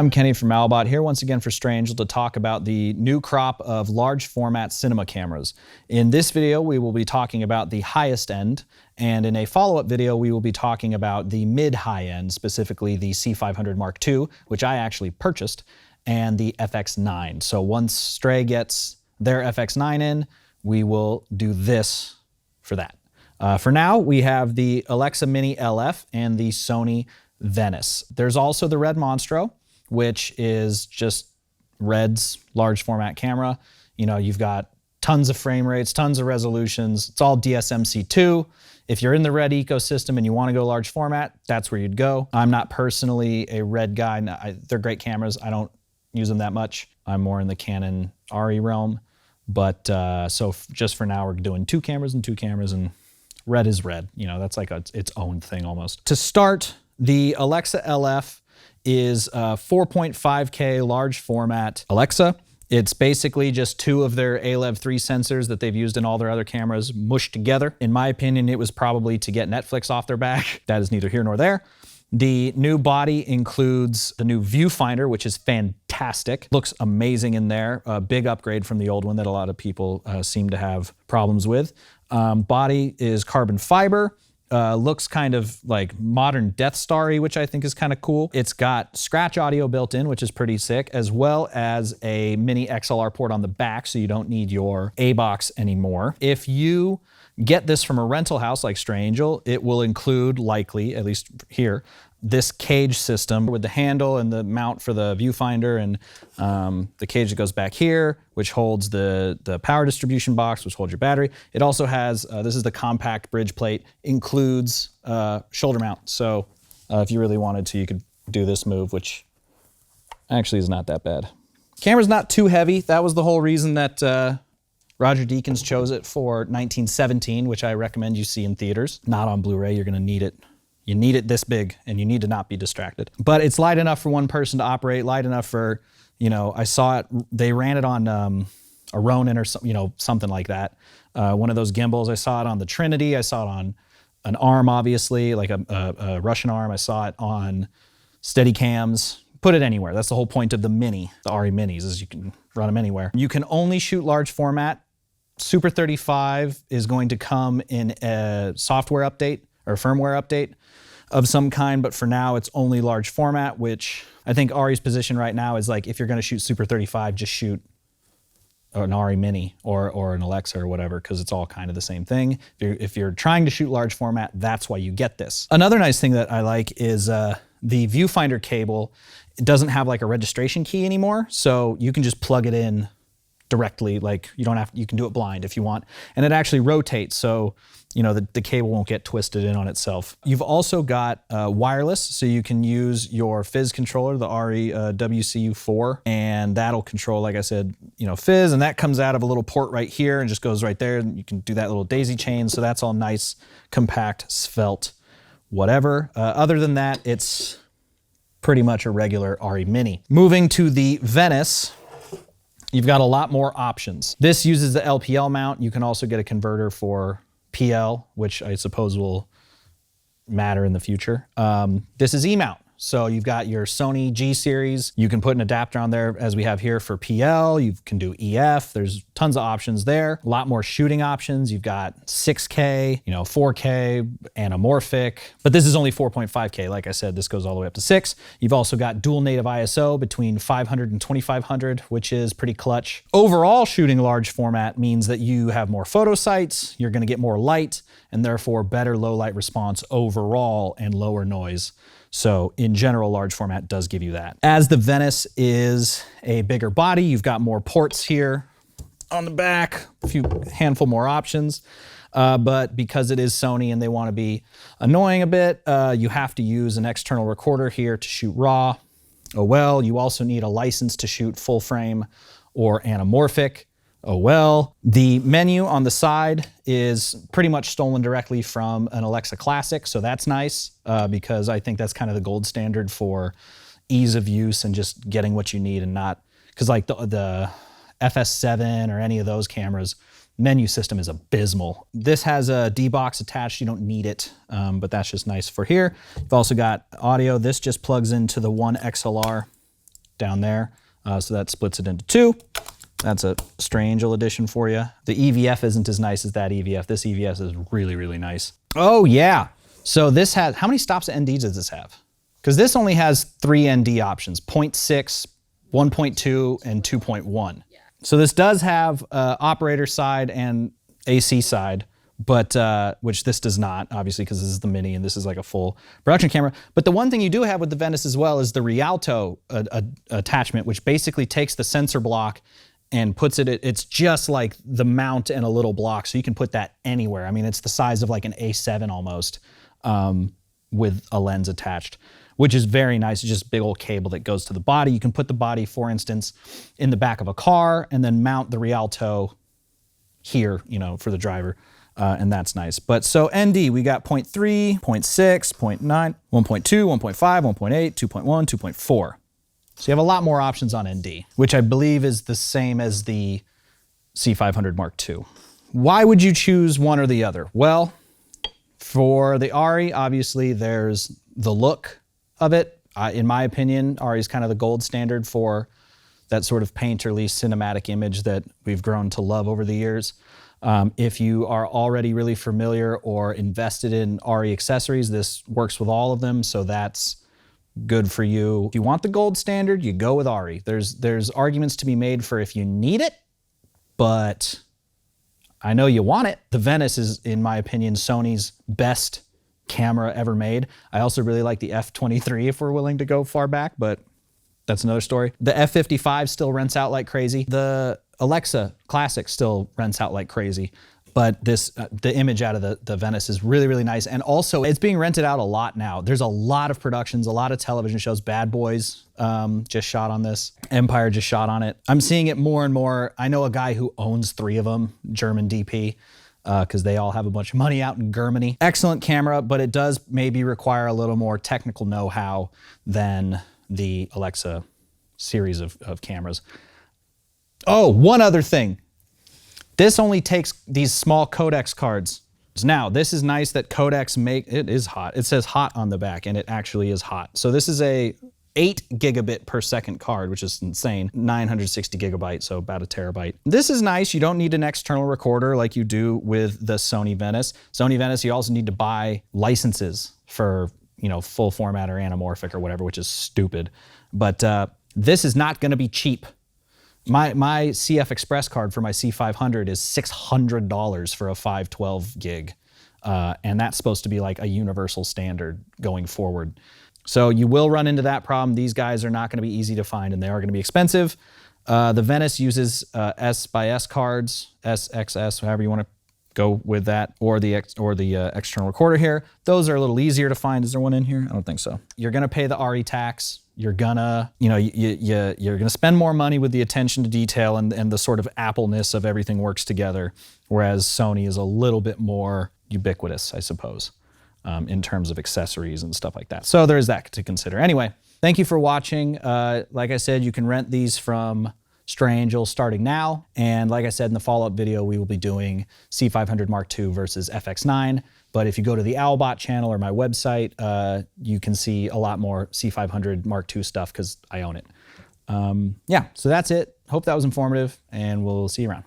I'm Kenny from Malbot, here once again for Strange to talk about the new crop of large format cinema cameras. In this video, we will be talking about the highest end, and in a follow-up video, we will be talking about the mid-high end, specifically the C500 Mark II, which I actually purchased, and the FX9. So once Stray gets their FX9 in, we will do this for that. For now, we have the Alexa Mini LF and the Sony VENICE. There's also the Red Monstro, which is just Red's large format camera. You know, you've got tons of frame rates, tons of resolutions. It's all DSMC2. If you're in the Red ecosystem and you want to go large format, that's where you'd go. I'm not personally a Red guy. They're great cameras. I don't use them that much. I'm more in the Canon Arri realm. But so just for now, we're doing two cameras, and Red is Red. You know, that's like its own thing almost. To start, the Alexa LF is 4.5K large format Alexa. It's basically just two of their ALEV 3 sensors that they've used in all their other cameras mushed together. In my opinion, it was probably to get Netflix off their back. That is neither here nor there. The new body includes the new Viewfinder, which is fantastic. Looks amazing in there. A big upgrade from the old one that a lot of people seem to have problems with. Body is carbon fiber. Looks kind of like modern Death Star-y, which I think is kind of cool. It's got scratch audio built in, which is pretty sick, as well as a mini XLR port on the back, so you don't need your A-box anymore. If you get this from a rental house like Strangel, it will include, likely, at least here, this cage system with the handle and the mount for the viewfinder, and the cage that goes back here, which holds the power distribution box, which holds your battery. It also has, this is the compact bridge plate, includes shoulder mount. So if you really wanted to, you could do this move, which actually is not that bad. Camera's not too heavy. That was the whole reason that Roger Deakins chose it for 1917, which I recommend you see in theaters. Not on Blu-ray, you're gonna need it. You need it this big, and you need to not be distracted. But it's light enough for one person to operate, light enough for, you know, I saw it, they ran it on a Ronin or something like that. One of those gimbals. I saw it on the Trinity. I saw it on an arm, obviously, like a Russian arm. I saw it on Steadicams. Put it anywhere. That's the whole point of the Mini, the Arri Minis, is you can run them anywhere. You can only shoot large format. Super 35 is going to come in a software update or firmware update of some kind, but for now it's only large format, which I think Arri's position right now is like, if you're gonna shoot Super 35, just shoot an Arri Mini or an Alexa or whatever, because it's all kind of the same thing. If you're trying to shoot large format, that's why you get this. Another nice thing that I like is the Viewfinder cable. It doesn't have like a registration key anymore, so you can just plug it in directly. Like you can do it blind if you want, and it actually rotates, so you know the cable won't get twisted in on itself. You've also got wireless, so you can use your Fizz controller, the Arri WCU4, and that'll control, like I said, you know, Fizz, and that comes out of a little port right here and just goes right there, and you can do that little daisy chain, so that's all nice, compact, svelte, whatever. Other than that, it's pretty much a regular Arri Mini. Moving to the VENICE, you've got a lot more options. This uses the LPL mount. You can also get a converter for PL, which I suppose will matter in the future. This is E-mount. So you've got your Sony G series. You can put an adapter on there as we have here for PL. You can do EF. There's tons of options there. A lot more shooting options. You've got 6K, 4K, anamorphic, but this is only 4.5K. Like I said, this goes all the way up to 6. You've also got dual native ISO between 500 and 2500, which is pretty clutch. Overall, shooting large format means that you have more photo sites, you're gonna get more light, and therefore better low light response overall and lower noise. So in general, large format does give you that. As the VENICE is a bigger body, you've got more ports here on the back, handful more options. But because it is Sony and they want to be annoying a bit, you have to use an external recorder here to shoot RAW. Oh well, you also need a license to shoot full frame or anamorphic. Oh well. The menu on the side is pretty much stolen directly from an Alexa Classic, so that's nice because I think that's kind of the gold standard for ease of use and just getting what you need, and not, because like the FS7 or any of those cameras, menu system is abysmal. This has a D-box attached, you don't need it, but that's just nice for here. You've also got audio. This just plugs into the one XLR down there. So that splits it into two. That's a Strangel edition for you. The EVF isn't as nice as that EVF. This EVF is really, really nice. Oh yeah. So this has, how many stops of ND does this have? Because this only has 3 ND options, 0.6, 1.2, and 2.1. Yeah. So this does have operator side and AC side, but which this does not, obviously, because this is the Mini and this is like a full production camera. But the one thing you do have with the Venice as well is the Rialto attachment, which basically takes the sensor block and puts it, it's just like the mount and a little block, so you can put that anywhere. I mean, it's the size of like an A7 almost, with a lens attached, which is very nice. It's just a big old cable that goes to the body. You can put the body, for instance, in the back of a car and then mount the Rialto here, you know, for the driver. And that's nice. But so ND, we got 0.3, 0.6, 0.9, 1.2, 1.5, 1.8, 2.1, 2.4. So you have a lot more options on ND, which I believe is the same as the C500 Mark II. Why would you choose one or the other? Well, for the Arri, obviously there's the look of it. In my opinion, Arri is kind of the gold standard for that sort of painterly cinematic image that we've grown to love over the years. If you are already really familiar or invested in Arri accessories, this works with all of them, so that's good for you. If you want the gold standard, you go with Arri. There's arguments to be made for if you need it, but I know you want it. The Venice is, in my opinion, Sony's best camera ever made. I also really like the F23 if we're willing to go far back, but that's another story. The F55 still rents out like crazy. The Alexa Classic still rents out like crazy. But this, the image out of the Venice is really, really nice. And also it's being rented out a lot now. There's a lot of productions, a lot of television shows. Bad Boys just shot on this. Empire just shot on it. I'm seeing it more and more. I know a guy who owns 3 of them, German DP, because they all have a bunch of money out in Germany. Excellent camera, but it does maybe require a little more technical know-how than the Alexa series of cameras. Oh, one other thing. This only takes these small codecs cards. Now, this is nice that codecs make, it is hot. It says hot on the back, and it actually is hot. So this is a 8 gigabit per second card, which is insane. 960 gigabytes, so about a terabyte. This is nice. You don't need an external recorder like you do with the Sony Venice. Sony Venice, you also need to buy licenses for, you know, full format or anamorphic or whatever, which is stupid. But this is not gonna be cheap. My CF Express card for my C500 is $600 for a 512 gig. And that's supposed to be like a universal standard going forward. So you will run into that problem. These guys are not gonna be easy to find and they are gonna be expensive. The Venice uses S/S cards, SXS, however you wanna go with that, or the external recorder here. Those are a little easier to find. Is there one in here? I don't think so. You're gonna pay the Arri tax. You're gonna, you know, you're gonna spend more money with the attention to detail and the sort of Apple-ness of everything works together, whereas Sony is a little bit more ubiquitous, I suppose, in terms of accessories and stuff like that. So there's that to consider. Anyway, thank you for watching. Like I said, you can rent these from Strangel starting now. And like I said in the follow-up video, we will be doing C500 Mark II versus FX9. But if you go to the Owlbot channel or my website, you can see a lot more C500 Mark II stuff because I own it. Yeah, so that's it. Hope that was informative, and we'll see you around.